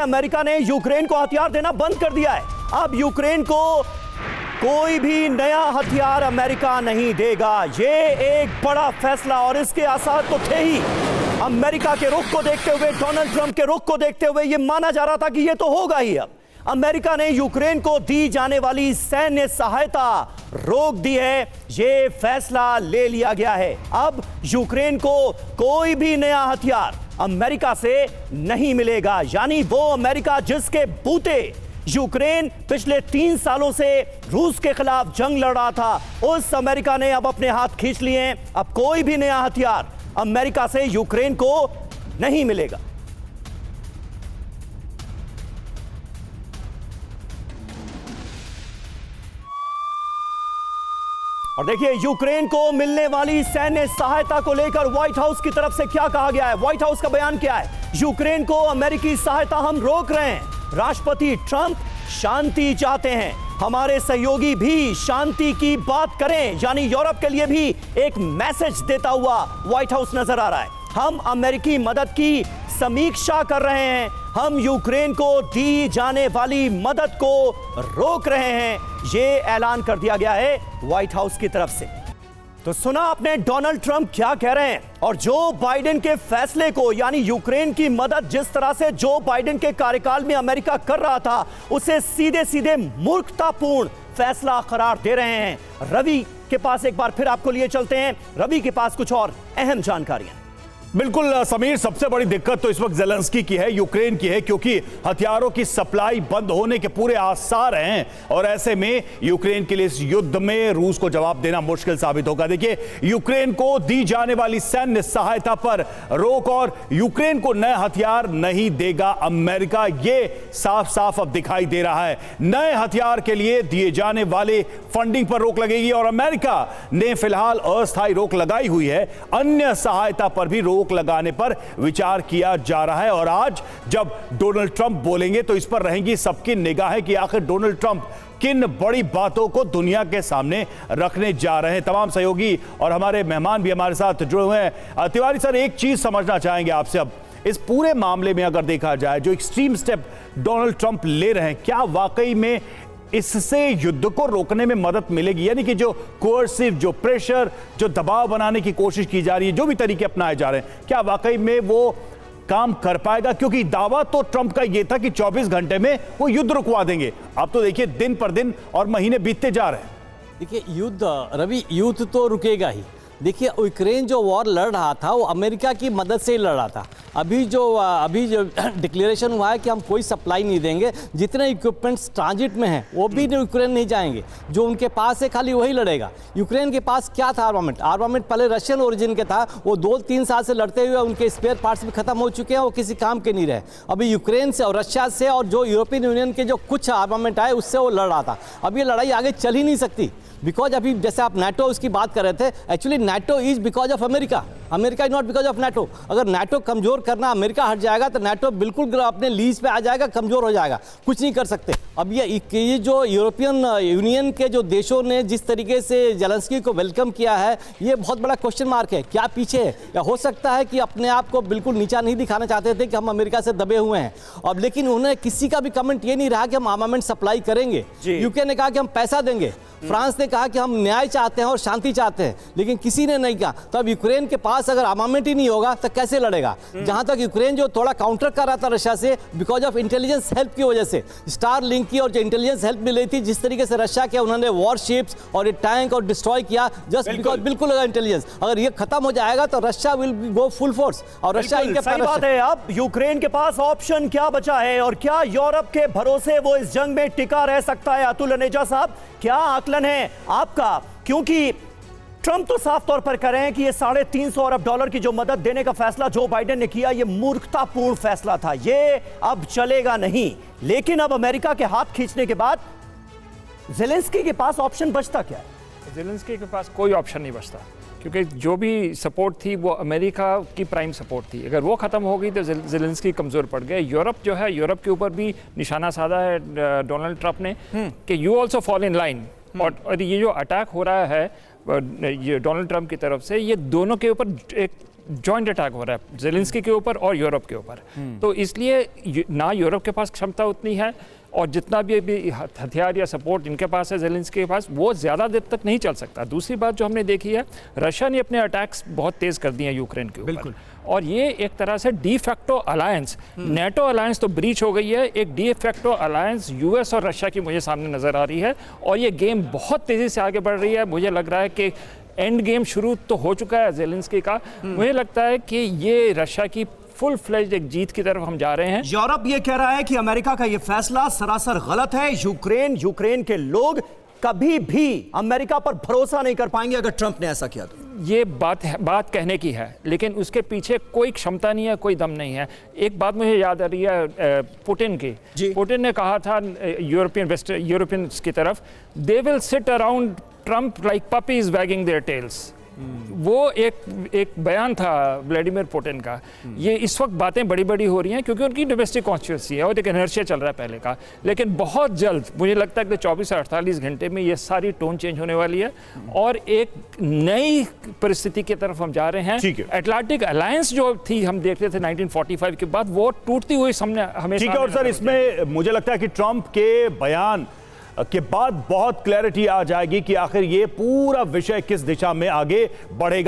America ने Ukraine को हथियार देना बंद कर दिया है। अब यूक्रेन को कोई भी नया हथियार अमेरिका नहीं देगा। ये एक बड़ा फैसला, और इसके आसार तो थे ही। अमेरिका के रुख को देखते हुए, डोनाल्ड ट्रंप के रुख को देखते हुए यह माना जा रहा था कि यह तो होगा ही। अब अमेरिका ने यूक्रेन को दी जाने वाली सैन्य सहायता रोक दी है। यह फैसला ले लिया गया है। अब यूक्रेन को कोई भी नया हथियार अमेरिका से नहीं मिलेगा। यानी वो अमेरिका जिसके बूते यूक्रेन पिछले 3 सालों से रूस के खिलाफ जंग लड़ रहा था, उस अमेरिका ने अब अपने हाथ खींच लिए हैं। अब कोई भी नया हथियार अमेरिका से यूक्रेन को नहीं मिलेगा। और देखिए, यूक्रेन को मिलने वाली सैन्य सहायता को लेकर व्हाइट हाउस की तरफ से क्या कहा गया है। व्हाइट हाउस का बयान क्या है? यूक्रेन को अमेरिकी सहायता हम रोक रहे हैं। राष्ट्रपति ट्रंप शांति चाहते हैं, हमारे सहयोगी भी शांति की बात करें। यानी यूरोप के लिए भी एक मैसेज देता हुआ व्हाइट हाउस नजर आ रहा है। हम अमेरिकी मदद की समीक्षा कर रहे हैं, हम यूक्रेन को दी जाने वाली मदद को रोक रहे हैं। यह ऐलान कर दिया गया है व्हाइट हाउस की तरफ से। तो सुना आपने डोनाल्ड ट्रंप क्या कह रहे हैं, और जो बाइडेन के फैसले को, यानी यूक्रेन की मदद जिस तरह से जो बाइडेन के कार्यकाल में अमेरिका कर रहा था, उसे सीधे सीधे मूर्खतापूर्ण फैसला करार दे रहे हैं। रवि के पास एक बार फिर आपको लिए चलते हैं। रवि के पास कुछ और अहम जानकारियां। बिल्कुल समीर, सबसे बड़ी दिक्कत तो इस वक्त ज़ेलेंस्की की है, यूक्रेन की है, क्योंकि हथियारों की सप्लाई बंद होने के पूरे आसार हैं। और ऐसे में यूक्रेन के लिए इस युद्ध में रूस को जवाब देना मुश्किल साबित होगा। देखिए, यूक्रेन को दी जाने वाली सैन्य सहायता पर रोक और यूक्रेन को नए हथियार नहीं देगा अमेरिका, ये साफ साफ अब दिखाई दे रहा है। नए हथियार के लिए दिए जाने वाले फंडिंग पर रोक लगेगी, और अमेरिका ने फिलहाल अस्थायी रोक लगाई हुई है। अन्य सहायता पर भी रोक लगाने पर विचार किया जा रहा है। और आज जब डोनाल्ड ट्रंप बोलेंगे तो इस पर रहेंगी सबकी निगाहें कि आखिर डोनाल्ड ट्रंप किन बड़ी बातों को दुनिया के सामने रखने जा रहे हैं। तमाम सहयोगी और हमारे मेहमान भी हमारे साथ जुड़े हुए हैं। तिवारी सर, एक चीज समझना चाहेंगे आपसे, अब इस पूरे मामले में अगर देखा जाए, जो एक्सट्रीम स्टेप डोनाल्ड ट्रंप ले रहे हैं, क्या वाकई में इससे युद्ध को रोकने में मदद मिलेगी? यानी कि जो कोर्सिव, जो प्रेशर, जो दबाव बनाने की कोशिश की जा रही है, जो भी तरीके अपनाए जा रहे हैं, क्या वाकई में वो काम कर पाएगा? क्योंकि दावा तो ट्रंप का यह था कि 24 घंटे में वो युद्ध रुकवा देंगे। अब तो देखिए, दिन पर दिन और महीने बीतते जा रहे हैं। देखिए, रवि, युद्ध तो रुकेगा ही। देखिए, यूक्रेन जो वॉर लड़ रहा था वो अमेरिका की मदद से ही लड़ रहा था। अभी जो डिक्लेरेशन हुआ है कि हम कोई सप्लाई नहीं देंगे, जितने इक्विपमेंट्स ट्रांजिट में हैं वो भी यूक्रेन नहीं जाएंगे। जो उनके पास है खाली वही लड़ेगा। यूक्रेन के पास क्या था? आर्मामेंट पहले रशियन ओरिजिन के था, वो 2-3 साल से लड़ते हुए उनके स्पेयर पार्ट्स भी खत्म हो चुके हैं, वो किसी काम के नहीं रहे। अभी यूक्रेन से और रशिया से और जो यूरोपियन यूनियन के जो कुछ आर्मामेंट आए उससे वो लड़ रहा था। अब ये लड़ाई आगे चल ही नहीं सकती, बिकॉज अभी जैसे आप नाटो उसकी बात कर रहे थे, actually NATO is because of America, America is not because of NATO. अगर नाटो कमजोर करना अमेरिका हट जाएगा तो नाटो बिल्कुल अपने लीज पे आ जाएगा, कमजोर हो जाएगा, कुछ नहीं कर सकते। अब ये जो यूरोपियन यूनियन के जो देशों ने जिस तरीके से ज़ेलेंस्की को वेलकम किया है, ये बहुत बड़ा क्वेश्चन मार्क है। क्या पीछे है? या हो सकता है कि अपने आप को बिल्कुल नीचा नहीं दिखाना चाहते थे कि हम अमेरिका से दबे हुए हैं। अब लेकिन उन्हें किसी का भी कमेंट ये नहीं रहा कि हम आर्मामेंट सप्लाई करेंगे। यूके ने कहा कि हम पैसा देंगे, फ्रांस ने कहा कि हम न्याय चाहते हैं और शांति चाहते हैं, लेकिन किसी ने नहीं कहा। तो अब यूक्रेन के पास अगर आर्मामेंट ही नहीं होगा तो कैसे लड़ेगा? जहां तक यूक्रेन जो थोड़ा काउंटर कर रहा था रशिया से, बिकॉज ऑफ इंटेलिजेंस हेल्प की वजह से, स्टार लिंक की और जो इंटेलिजेंस हेल्प मिल रही थी, जिस तरीके से रशिया के उन्होंने वॉरशिप्स और टैंक और डिस्ट्रॉय किया, जस्ट बिकॉज बिल्कुल इंटेलिजेंस। अगर ये खत्म हो जाएगा तो Russia will go full force, और रशिया इनके सही बात है। अब यूक्रेन के पास ऑप्शन क्या बचा है, और क्या यूरोप के भरोसे वो इस जंग में टिका रह सकता है? अतुल अनेजा साहब, क्या आकलन है आपका? क्योंकि ट्रंप तो साफ तौर पर कह रहे हैं कि ये $350 अरब की जो मदद देने का फैसला जो बाइडेन ने किया, ये मूर्खतापूर्ण फैसला था, ये अब चलेगा नहीं। लेकिन अब अमेरिका के हाथ खींचने के बाद ज़ेलेंस्की के पास ऑप्शन बचता क्या है? ज़ेलेंस्की के पास कोई ऑप्शन नहीं बचता, क्योंकि जो भी सपोर्ट थी वो अमेरिका की प्राइम सपोर्ट थी। अगर वो ख़त्म हो गई तो ज़ेलेंस्की कमज़ोर पड़ गए। यूरोप जो है, यूरोप के ऊपर भी निशाना साधा है डोनाल्ड ट्रंप ने कि you also fall in line. और ये जो अटैक हो रहा है ये डोनाल्ड ट्रंप की तरफ से, ये दोनों के ऊपर एक जॉइंट अटैक हो रहा है जेलेंस्की के ऊपर और यूरोप के ऊपर। तो इसलिए ना यूरोप के पास क्षमता उतनी है, और जितना भी अभी हथियार या सपोर्ट इनके पास है जेलेंस्की के पास, वो ज़्यादा देर तक नहीं चल सकता। दूसरी बात जो हमने देखी है, रशिया ने अपने अटैक्स बहुत तेज़ कर दिए हैं यूक्रेन के ऊपर, और ये एक तरह से de facto alliance, NATO alliance तो ब्रीच हो गई है, एक डी फैक्टो अलायंस यूएस और रशिया की मुझे सामने नज़र आ रही है, और ये गेम बहुत तेज़ी से आगे बढ़ रही है। मुझे लग रहा है कि एंड गेम शुरू तो हो चुका है जेलेंस्की का, मुझे लगता है कि ये रशिया की फुल फ्लेज्ड एक जीत की तरफ हम जा रहे हैं। यूरोप ये कह रहा है कि अमेरिका का ये फैसला सरासर गलत है। यूक्रेन के लोग कभी भी अमेरिका पर भरोसा नहीं कर पाएंगे अगर ट्रंप ने ऐसा किया तो। ये बात कहने की है, लेकिन उसके पीछे कोई क्षमता नहीं है, कोई दम नहीं है। एक बात मुझे याद आ रही है पुतिन की। पुतिन ने कहा था यूरोपियंस की तरफ, they will sit around Trump like puppies waging there tales. वो एक बयान था व्लादिमीर पुतिन का। ये इस वक्त बातें बड़ी बड़ी हो रही हैं क्योंकि उनकी डोमेस्टिक कॉन्स्टिट्यूंसी है और एक इनर्शिया चल रहा है पहले का, लेकिन बहुत जल्द मुझे लगता है कि 24 से 48 घंटे में ये सारी टोन चेंज होने वाली है और एक नई परिस्थिति की तरफ हम जा रहे हैं। अटलांटिक अलायंस जो थी हम देखते थे 1945 के बाद, वो टूटती हुई सामने हमें। ठीक है, और सर इसमें मुझे लगता है कि ट्रंप के बयान के बाद बहुत क्लैरिटी आ जाएगी कि आखिर ये पूरा विषय किस दिशा में आगे बढ़ेगा।